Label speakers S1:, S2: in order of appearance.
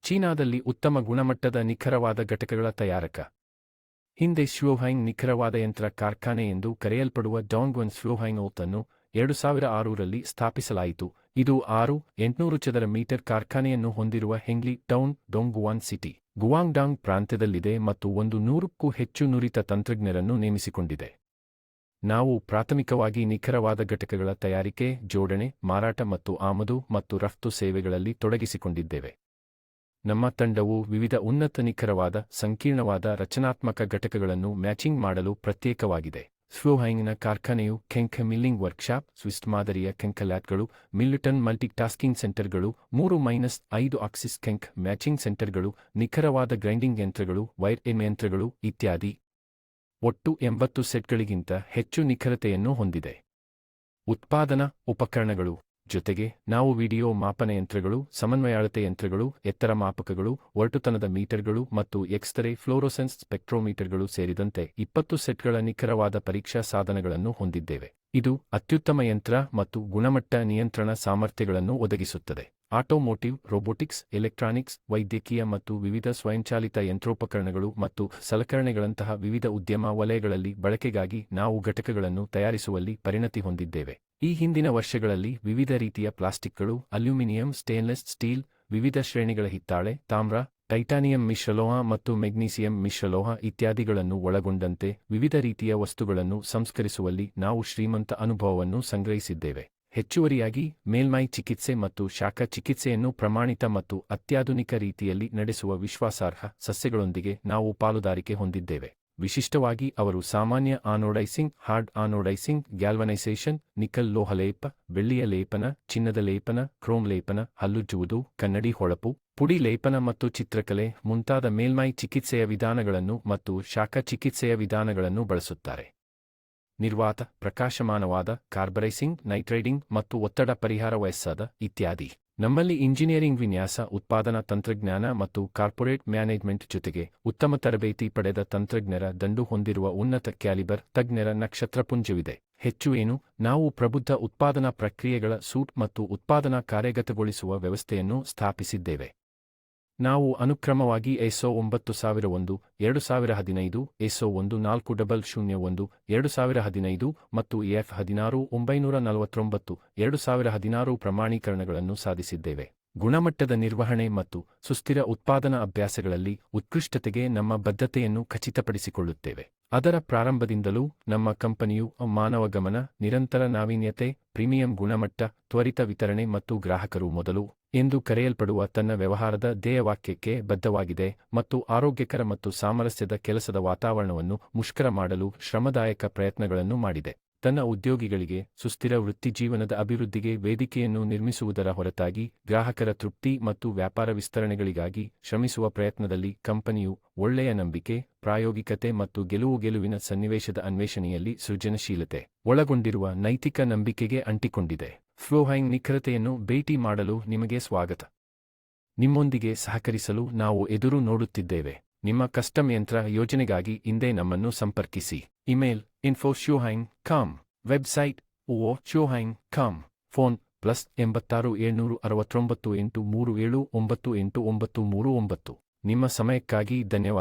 S1: ಚೀನಾದಲ್ಲಿ ಉತ್ತಮ ಗುಣಮಟ್ಟದ ನಿಖರವಾದ ಘಟಕಗಳ ತಯಾರಕ. ಹಿಂದೆ ಝುಓಹಾಂಗ್ ನಿಖರವಾದ ಯಂತ್ರ ಕಾರ್ಖಾನೆ ಎಂದು ಕರೆಯಲ್ಪಡುವ ಡಾಂಗ್ವನ್ ಝುಓಹಾಂಗ್ ಲ್ಟನ್ನು 2006ರಲ್ಲಿ ಸ್ಥಾಪಿಸಲಾಯಿತು. ಇದು 6,800 ಚದರ ಮೀಟರ್ ಕಾರ್ಖಾನೆಯನ್ನು ಹೊಂದಿರುವ ಹೆಂಗ್ಲಿ ಟೌನ್, ಡೊಂಗ್ಗುವಾನ್ ಸಿಟಿ, ಗುವಾಂಗ್ಡಾಂಗ್ ಪ್ರಾಂತ್ಯದಲ್ಲಿದೆ ಮತ್ತು 100ಕ್ಕೂ ಹೆಚ್ಚು ನುರಿತ ತಂತ್ರಜ್ಞರನ್ನು ನೇಮಿಸಿಕೊಂಡಿದೆ. ನಾವು ಪ್ರಾಥಮಿಕವಾಗಿ ನಿಖರವಾದ ಘಟಕಗಳ ತಯಾರಿಕೆ, ಜೋಡಣೆ, ಮಾರಾಟ ಮತ್ತು ಆಮದು ಮತ್ತು ರಫ್ತು ಸೇವೆಗಳಲ್ಲಿ ತೊಡಗಿಸಿಕೊಂಡಿದ್ದೇವೆ. ನಮ್ಮ ತಂಡವು ವಿವಿಧ ಉನ್ನತ ನಿಖರವಾದ, ಸಂಕೀರ್ಣವಾದ ರಚನಾತ್ಮಕ ಘಟಕಗಳನ್ನು ಮ್ಯಾಚಿಂಗ್ ಮಾಡಲು ಪ್ರತ್ಯೇಕವಾಗಿದೆ. ಝುಓಹಾಂಗ್ನ ಕಾರ್ಖಾನೆಯು ಕೆಂಕ್ ಮಿಲ್ಲಿಂಗ್ ವರ್ಕ್ಶಾಪ್, ಸ್ವಿಸ್ ಮಾದರಿಯ ಕೆಂಕ್ ಲ್ಯಾಬ್ಗಳು, ಮಿಲ್ಟನ್ ಮಲ್ಟಿಟಾಸ್ಕಿಂಗ್ ಸೆಂಟರ್ಗಳು, 3-5 ಆಕ್ಸಿಸ್ ಕೆಂಕ್ ಮ್ಯಾಚಿಂಗ್ ಸೆಂಟರ್ಗಳು, ನಿಖರವಾದ ಗ್ರೈಂಡಿಂಗ್ ಯಂತ್ರಗಳು, ವೈರ್ ಎಮ್ ಯಂತ್ರಗಳು ಇತ್ಯಾದಿ. ಒಟ್ಟು 80 ಸೆಟ್ಗಳಿಗಿಂತ ಹೆಚ್ಚು ನಿಖರತೆಯನ್ನು ಹೊಂದಿದೆ. ಉತ್ಪಾದನಾ ಉಪಕರಣಗಳು ಜೊತೆಗೆ ನಾವು ವಿಡಿಯೋ ಮಾಪನ ಯಂತ್ರಗಳು, ಸಮನ್ವಯ ಅಳತೆ ಯಂತ್ರಗಳು, ಎತ್ತರ ಮಾಪಕಗಳು, ಒರಟುತನದ ಮೀಟರ್ಗಳು ಮತ್ತು ಎಕ್ಸ್-ರೇ ಫ್ಲೋರೋಸೆನ್ಸ್ ಸ್ಪೆಕ್ಟ್ರೋಮೀಟರ್ಗಳು ಸೇರಿದಂತೆ 20 ಸೆಟ್ಗಳ ನಿಖರವಾದ ಪರೀಕ್ಷಾ ಸಾಧನಗಳನ್ನು ಹೊಂದಿದ್ದೇವೆ. ಇದು ಅತ್ಯುತ್ತಮ ಯಂತ್ರ ಮತ್ತು ಗುಣಮಟ್ಟ ನಿಯಂತ್ರಣ ಸಾಮರ್ಥ್ಯಗಳನ್ನು ಒದಗಿಸುತ್ತದೆ. ಆಟೋಮೋಟಿವ್, ರೊಬೊಟಿಕ್ಸ್, ಎಲೆಕ್ಟ್ರಾನಿಕ್ಸ್, ವೈದ್ಯಕೀಯ ಮತ್ತು ವಿವಿಧ ಸ್ವಯಂಚಾಲಿತ ಯಂತ್ರೋಪಕರಣಗಳು ಮತ್ತು ಸಲಕರಣೆಗಳಂತಹ ವಿವಿಧ ಉದ್ಯಮ ವಲಯಗಳಲ್ಲಿ ಬಳಕೆಗಾಗಿ ನಾವು ಘಟಕಗಳನ್ನು ತಯಾರಿಸುವಲ್ಲಿ ಪರಿಣತಿ ಹೊಂದಿದ್ದೇವೆ. ಈ ಹಿಂದಿನ ವರ್ಷಗಳಲ್ಲಿ ವಿವಿಧ ರೀತಿಯ ಪ್ಲಾಸ್ಟಿಕ್ಗಳು, ಅಲ್ಯೂಮಿನಿಯಂ, ಸ್ಟೇನ್ಲೆಸ್ ಸ್ಟೀಲ್, ವಿವಿಧ ಶ್ರೇಣಿಗಳ ಹಿತ್ತಾಳೆ, ತಾಮ್ರ, ಟೈಟಾನಿಯಂ ಮಿಶ್ರಲೋಹ ಮತ್ತು ಮೆಗ್ನೀಸಿಯಂ ಮಿಶ್ರಲೋಹ ಇತ್ಯಾದಿಗಳನ್ನು ಒಳಗೊಂಡಂತೆ ವಿವಿಧ ರೀತಿಯ ವಸ್ತುಗಳನ್ನು ಸಂಸ್ಕರಿಸುವಲ್ಲಿ ನಾವು ಶ್ರೀಮಂತ ಅನುಭವವನ್ನು ಸಂಗ್ರಹಿಸಿದ್ದೇವೆ. ಹೆಚ್ಚುವರಿಯಾಗಿ, ಮೇಲ್ಮೈ ಚಿಕಿತ್ಸೆ ಮತ್ತು ಶಾಖ ಚಿಕಿತ್ಸೆಯನ್ನು ಪ್ರಮಾಣಿತ ಮತ್ತು ಅತ್ಯಾಧುನಿಕ ರೀತಿಯಲ್ಲಿ ನಡೆಸುವ ವಿಶ್ವಾಸಾರ್ಹ ಸಸ್ಯಗಳೊಂದಿಗೆ ನಾವು ಪಾಲುದಾರಿಕೆ ಹೊಂದಿದ್ದೇವೆ. ವಿಶಿಷ್ಟವಾಗಿ ಅವರು ಸಾಮಾನ್ಯ ಆನೋಡೈಸಿಂಗ್, ಹಾರ್ಡ್ ಆನೋಡೈಸಿಂಗ್, ಗ್ಯಾಲ್ವನೈಸೇಷನ್, ನಿಕಲ್ ಲೋಹಲೇಪ, ಬೆಳ್ಳಿಯ ಲೇಪನ, ಚಿನ್ನದ ಲೇಪನ, ಕ್ರೋಮ್ ಲೇಪನ, ಹಲ್ಲುಜ್ಜುವುದು, ಕನ್ನಡಿ ಹೊಳಪು, ಪುಡಿ ಲೇಪನ ಮತ್ತು ಚಿತ್ರಕಲೆ ಮುಂತಾದ ಮೇಲ್ಮೈ ಚಿಕಿತ್ಸೆಯ ವಿಧಾನಗಳನ್ನು ಮತ್ತು ಶಾಖ ಚಿಕಿತ್ಸೆಯ ವಿಧಾನಗಳನ್ನು ಬಳಸುತ್ತಾರೆ. ನಿರ್ವಾತ, ಪ್ರಕಾಶಮಾನವಾದ, ಕಾರ್ಬರೈಸಿಂಗ್, ನೈಟ್ರೈಡಿಂಗ್ ಮತ್ತು ಒತ್ತಡ ಪರಿಹಾರ ವಯಸ್ಸಾದ ಇತ್ಯಾದಿ. ನಮ್ಮಲ್ಲಿ ಇಂಜಿನಿಯರಿಂಗ್, ವಿನ್ಯಾಸ, ಉತ್ಪಾದನಾ ತಂತ್ರಜ್ಞಾನ ಮತ್ತು ಕಾರ್ಪೊರೇಟ್ ಮ್ಯಾನೇಜ್ಮೆಂಟ್ ಜೊತೆಗೆ ಉತ್ತಮ ತರಬೇತಿ ಪಡೆದ ತಂತ್ರಜ್ಞರ ದಂಡು ಹೊಂದಿರುವ ಉನ್ನತ ಕ್ಯಾಲಿಬರ್ ತಜ್ಞರ ನಕ್ಷತ್ರಪುಂಜವಿದೆ. ಹೆಚ್ಚು ಏನು, ನಾವು ಪ್ರಬುದ್ಧ ಉತ್ಪಾದನಾ ಪ್ರಕ್ರಿಯೆಗಳ ಸೂಟ್ ಮತ್ತು ಉತ್ಪಾದನಾ ಕಾರ್ಯಗತಗೊಳಿಸುವ ವ್ಯವಸ್ಥೆಯನ್ನು ಸ್ಥಾಪಿಸಿದ್ದೇವೆ. ನಾವು ಅನುಕ್ರಮವಾಗಿ ISO 9001, 2015, ISO 14001, 2015 ಮತ್ತು EF 16949, 2016 ಪ್ರಮಾಣೀಕರಣಗಳನ್ನು ಸಾಧಿಸಿದ್ದೇವೆ. ಗುಣಮಟ್ಟದ ನಿರ್ವಹಣೆ ಮತ್ತು ಸುಸ್ಥಿರ ಉತ್ಪಾದನಾ ಅಭ್ಯಾಸಗಳಲ್ಲಿ ಉತ್ಕೃಷ್ಟತೆಗೆ ನಮ್ಮ ಬದ್ಧತೆಯನ್ನು ಖಚಿತಪಡಿಸಿಕೊಳ್ಳುತ್ತೇವೆ. ಅದರ ಪ್ರಾರಂಭದಿಂದಲೂ ನಮ್ಮ ಕಂಪನಿಯು ಮಾನವ ಗಮನ, ನಿರಂತರ ನಾವೀನ್ಯತೆ, ಪ್ರೀಮಿಯಂ ಗುಣಮಟ್ಟ, ತ್ವರಿತ ವಿತರಣೆ ಮತ್ತು ಗ್ರಾಹಕರು ಮೊದಲು ಎಂದು ಕರೆಯಲ್ಪಡುವ ತನ್ನ ವ್ಯವಹಾರದ ಧ್ಯೇಯವಾಕ್ಯಕ್ಕೆ ಬದ್ಧವಾಗಿದೆ ಮತ್ತು ಆರೋಗ್ಯಕರ ಮತ್ತು ಸಾಮರಸ್ಯದ ಕೆಲಸದ ವಾತಾವರಣವನ್ನು ಮುಷ್ಕರ ಮಾಡಲು ಶ್ರಮದಾಯಕ ಪ್ರಯತ್ನಗಳನ್ನು ಮಾಡಿದೆ. ತನ್ನ ಉದ್ಯೋಗಿಗಳಿಗೆ ಸುಸ್ಥಿರ ವೃತ್ತಿಜೀವನದ ಅಭಿವೃದ್ಧಿಗೆ ವೇದಿಕೆಯನ್ನು ನಿರ್ಮಿಸುವುದರ ಹೊರತಾಗಿ ಗ್ರಾಹಕರ ತೃಪ್ತಿ ಮತ್ತು ವ್ಯಾಪಾರ ವಿಸ್ತರಣೆಗಳಿಗಾಗಿ ಶ್ರಮಿಸುವ ಪ್ರಯತ್ನದಲ್ಲಿ ಕಂಪನಿಯು ಒಳ್ಳೆಯ ನಂಬಿಕೆ, ಪ್ರಾಯೋಗಿಕತೆ ಮತ್ತು ಗೆಲುವಿನ ಸನ್ನಿವೇಶದ ಅನ್ವೇಷಣೆಯಲ್ಲಿ ಸೃಜನಶೀಲತೆ ಒಳಗೊಂಡಿರುವ ನೈತಿಕ ನಂಬಿಕೆಗೆ ಅಂಟಿಕೊಂಡಿದೆ. ಝುಓಹಾಂಗ್ ನಿಖರತೆಯನ್ನು ಭೇಟಿ ಮಾಡಲು ನಿಮಗೆ ಸ್ವಾಗತ. ನಿಮ್ಮೊಂದಿಗೆ ಸಹಕರಿಸಲು ನಾವು ಎದುರು ನೋಡುತ್ತಿದ್ದೇವೆ. ನಿಮ್ಮ ಕಸ್ಟಮ್ ಯಂತ್ರ ಯೋಜನೆಗಾಗಿ ಇಂದೇ ನಮ್ಮನ್ನು ಸಂಪರ್ಕಿಸಿ. Email info@zhuohang.com, website zhuohang.com, phone +86 769 837 98999. ನಿಮ್ಮ ಸಮಯಕ್ಕಾಗಿ ಧನ್ಯವಾದ.